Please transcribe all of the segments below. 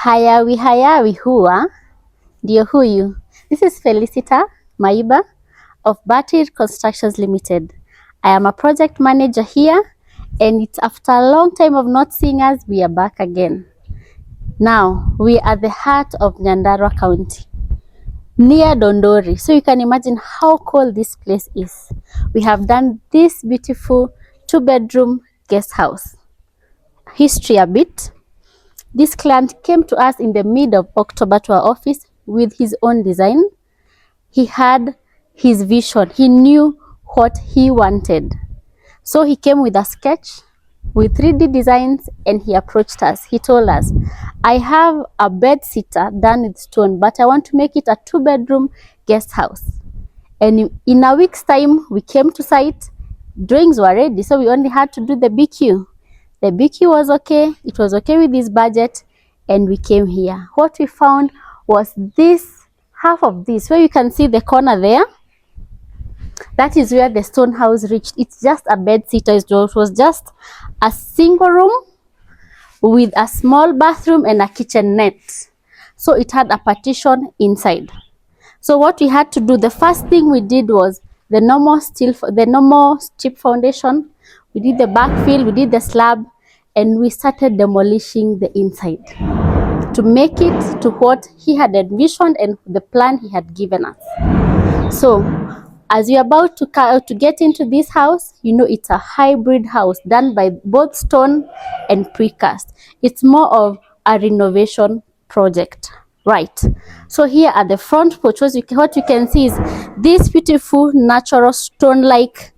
Hayawi huwa ndio huyu. This is Felicita Maiba of Batir Constructions Limited. I am a project manager here, and it's after a long time of not seeing us, we are back again. Now, we are at the heart of Nyandarua County, near Dondori. So you can imagine how cold this place is. We have done this beautiful 2-bedroom guest house. History a bit. This client came to us in the mid of October to our office with his own design. He had his vision. He knew what he wanted. So he came with a sketch with 3D designs, and he approached us. He told us, I have a bed sitter done with stone, but I want to make it a 2-bedroom guest house. And in a week's time, we came to site. Drawings were ready, so we only had to do the BQ. The BQ was okay. It was okay with this budget, and we came here. What we found was this, half of this, where you can see the corner there. That is where the stone house reached. It's just a bed sitter. It was just a single room with a small bathroom and a kitchenette. So it had a partition inside. So what we had to do, the first thing we did was the normal strip foundation. We did the backfill, we did the slab, and we started demolishing the inside to make it to what he had envisioned and the plan he had given us. So as you're about to get into this house, you know it's a hybrid house done by both stone and precast. It's more of a renovation project, right? So here at the front porch, what you can see is this beautiful natural stone-like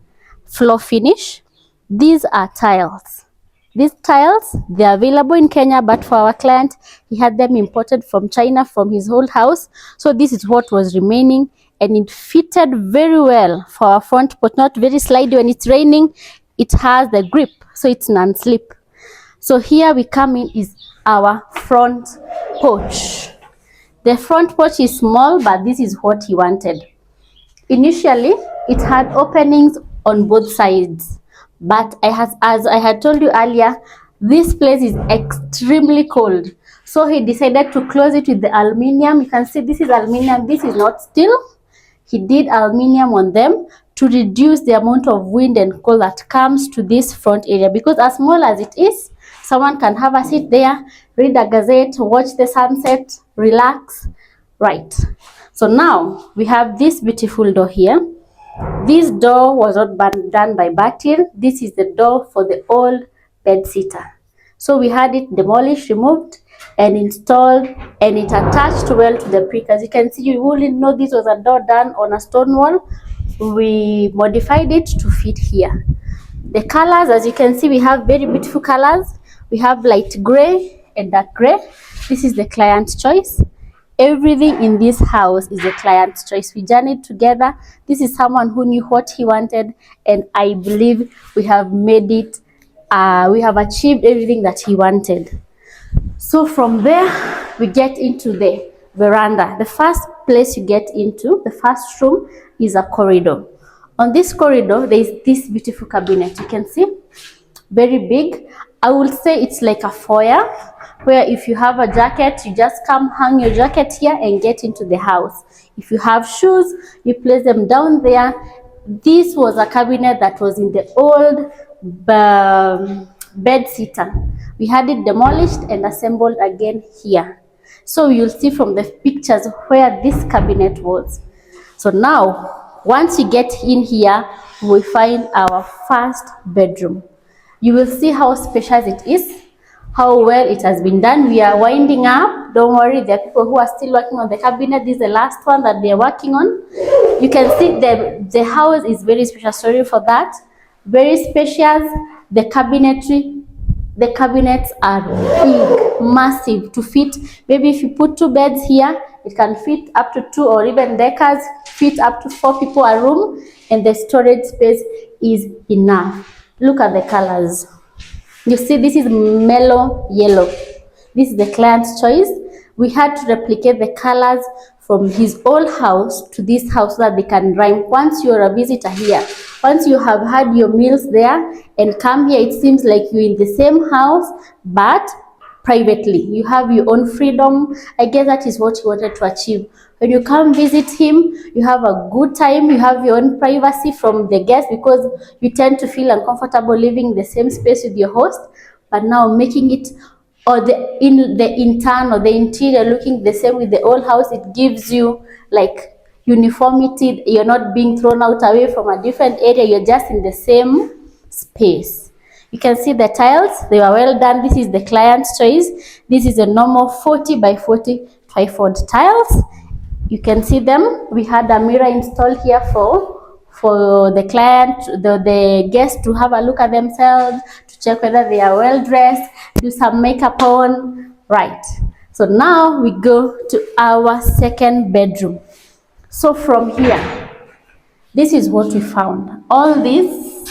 floor finish. These are tiles. These tiles, they're available in Kenya, but for our client, he had them imported from China from his old house. So this is what was remaining, and it fitted very well for our front porch. Not very slidey when it's raining. It has the grip, so it's non-slip. So here we come in is our front porch. The front porch is small, but this is what he wanted. Initially, it had openings on both sides. But as I had told you earlier, this place is extremely cold. So he decided to close it with the aluminium. You can see this is aluminium. This is not steel. He did aluminium on them to reduce the amount of wind and cold that comes to this front area. Because as small as it is, someone can have a seat there, read a gazette, watch the sunset, relax. Right. So now we have this beautiful door here. This door was not done by Batir. This is the door for the old bed sitter. So we had it demolished, removed, and installed, and it attached well to the brick. As you can see, you wouldn't know this was a door done on a stone wall. We modified it to fit here. The colors, as you can see, we have very beautiful colors. We have light gray and dark gray. This is the client's choice. Everything in this house is a client's choice. We journeyed together. This is someone who knew what he wanted, and I believe we have made it. We have achieved everything that he wanted. So from there, we get into the veranda. The first place you get into, the first room, is a corridor. On this corridor, there is this beautiful cabinet. You can see, very big. I would say it's like a foyer, where if you have a jacket, you just come hang your jacket here and get into the house. If you have shoes, you place them down there. This was a cabinet that was in the old bed sitter. We had it demolished and assembled again here. So you'll see from the pictures where this cabinet was. So now, once you get in here, we find our first bedroom. You will see how spacious it is, how well it has been done. We are winding up. Don't worry, there are people who are still working on the cabinet. This is the last one that they are working on. You can see the house is very spacious. Sorry for that. Very spacious. The cabinets are big, massive to fit. Maybe if you put 2 beds here, it can fit up to 2, or even deckers, fit up to 4 people a room, and the storage space is enough. Look at the colors. You see, this is mellow yellow. This is the client's choice. We had to replicate the colors from his old house to this house so that they can rhyme. Once you're a visitor here, once you have had your meals there and come here, it seems like you're in the same house, but privately. You have your own freedom. I guess that is what he wanted to achieve. When you come visit him, you have a good time. You have your own privacy from the guests, because you tend to feel uncomfortable living in the same space with your host. But now making it, or the interior looking the same with the old house, it gives you like uniformity. You're not being thrown out away from a different area. You're just in the same space. You can see the tiles, they were well done. This is the client's choice. This is a normal 40 by 40 trifold tiles. You can see them. We had a mirror installed here for the client, the guests to have a look at themselves, to check whether they are well dressed, do some makeup on. Right. So now we go to our second bedroom. So from here, this is what we found. All this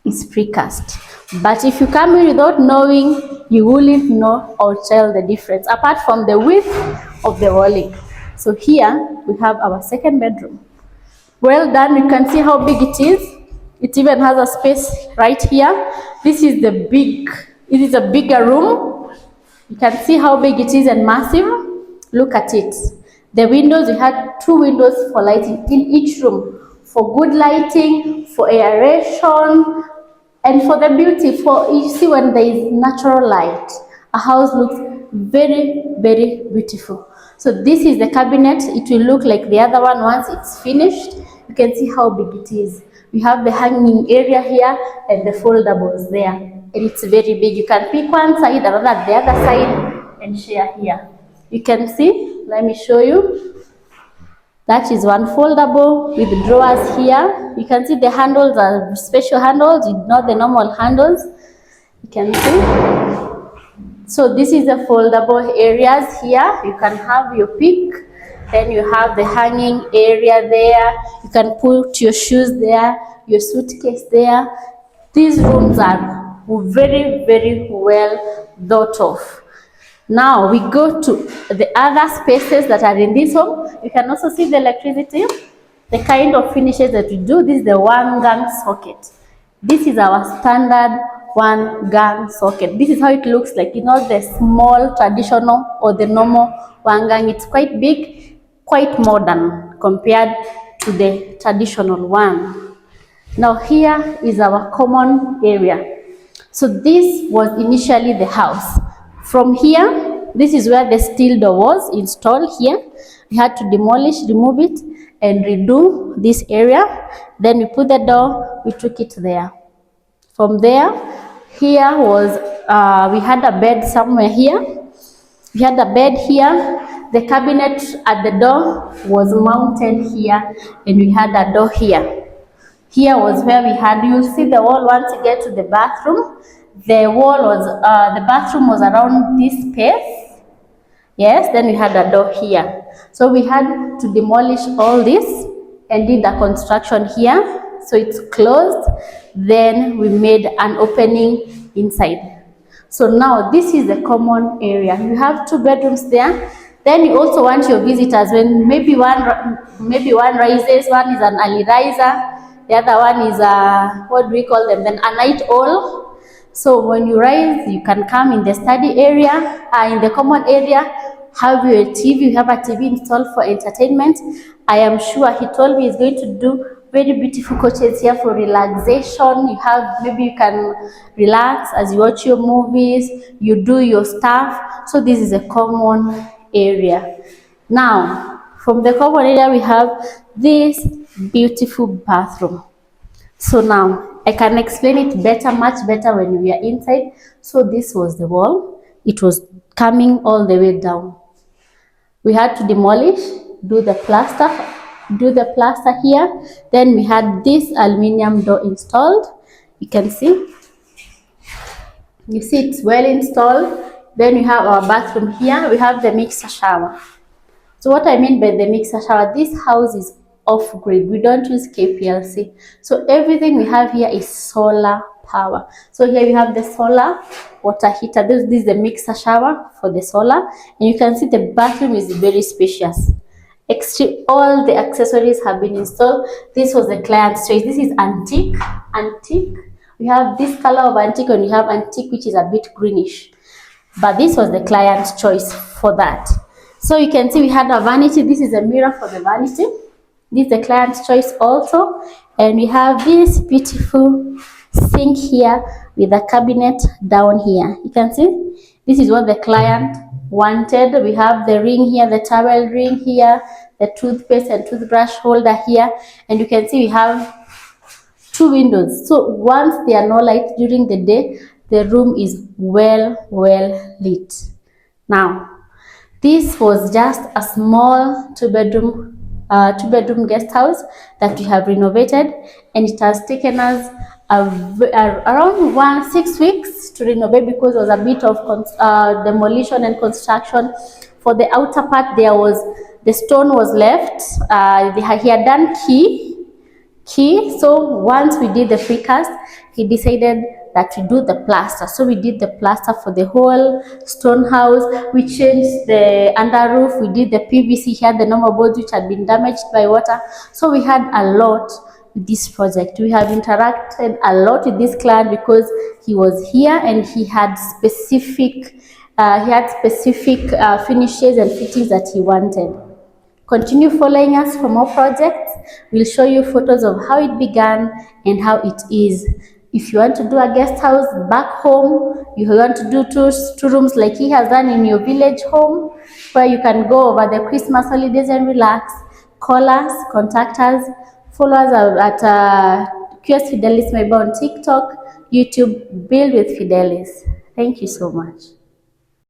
is precast. But if you come in without knowing, you wouldn't know or tell the difference, apart from the width of the walling. So here we have our second bedroom. Well done. You can see how big it is. It even has a space right here. This is the big, it is a bigger room. You can see how big it is and massive. Look at it. The windows, we had 2 windows for lighting in each room, for good lighting, for aeration, and for the beauty. For, you see, when there is natural light, a house looks very, very beautiful. So this is the cabinet. It will look like the other one once it's finished. You can see how big it is. We have the hanging area here and the foldables there. And it's very big. You can pick one side, another the other side, and share here. You can see, let me show you. That is one foldable with drawers here. You can see the handles are special handles, not the normal handles. You can see. So this is the foldable areas here. You can have your pick. Then you have the hanging area there. You can put your shoes there, your suitcase there. These rooms are very, very well thought of. Now we go to the other spaces that are in this home. You can also see the electricity, the kind of finishes that we do. This is the 1-gang socket. This is our standard 1-gang socket. This is how it looks like. It's not the small traditional or the normal 1-gang. It's quite big, quite modern compared to the traditional one. Now here is our common area. So this was initially the house. From here, this is where the steel door was installed here. We had to demolish, remove it, and redo this area. Then we put the door, we took it there. From there, here was, we had a bed somewhere here. We had a bed here. The cabinet at the door was mounted here, and we had a door here. Here was where we had, you'll see the wall once you get to the bathroom. The wall was, the bathroom was around this space. Yes, then we had a door here. So we had to demolish all this and did the construction here. So it's closed. Then we made an opening inside. So now this is the common area. You have 2 bedrooms there. Then you also want your visitors, when maybe one rises, one is an early riser, the other one is a, what do we call them then, a night owl. So when you rise, you can come in the study area, in the common area, have your TV. You have a TV installed for entertainment. I am sure he told me he's going to do very beautiful couches here for relaxation. You have, maybe you can relax as you watch your movies, you do your stuff. So this is a common area. Now, from the common area, we have this beautiful bathroom. So now, I can explain it better, much better when we are inside. So this was the wall. It was coming all the way down. We had to demolish, do the plaster here. Then we had this aluminium door installed. You can see. You see it's well installed. Then we have our bathroom here. We have the mixer shower. So what I mean by the mixer shower, this house is off-grid. We don't use KPLC. So everything we have here is solar power. So here we have the solar water heater. This is the mixer shower for the solar. And you can see the bathroom is very spacious. All the accessories have been installed. This was the client's choice. This is antique. We have this color of antique, and we have antique which is a bit greenish. but this was the client's choice for that. So you can see we had a vanity. This is a mirror for the vanity. This is the client's choice also. And we have this beautiful sink here with a cabinet down here. You can see this is what the client wanted. We have the ring here, the towel ring here, the toothpaste and toothbrush holder here. And you can see we have 2 windows. So once there are no light during the day, the room is well lit. Now, this was just a small two-bedroom guest house that we have renovated, and it has taken us around 6 weeks to renovate because there was a bit of demolition and construction. For the outer part, the stone was left. He had done key. So once we did the precast, he decided that we do the plaster. So we did the plaster for the whole stone house. We changed the under roof. We did the PVC here, the normal boards which had been damaged by water. So we had a lot with this project. We have interacted a lot with this client because he was here and he had specific finishes and fittings that he wanted. Continue following us for more projects. We'll show you photos of how it began and how it is. If you want to do a guest house back home, you want to do two rooms like he has done in your village home, where you can go over the Christmas holidays and relax, call us, contact us, follow us at QS Fidelis Maiba on TikTok, YouTube, Build with Fidelis. Thank you so much.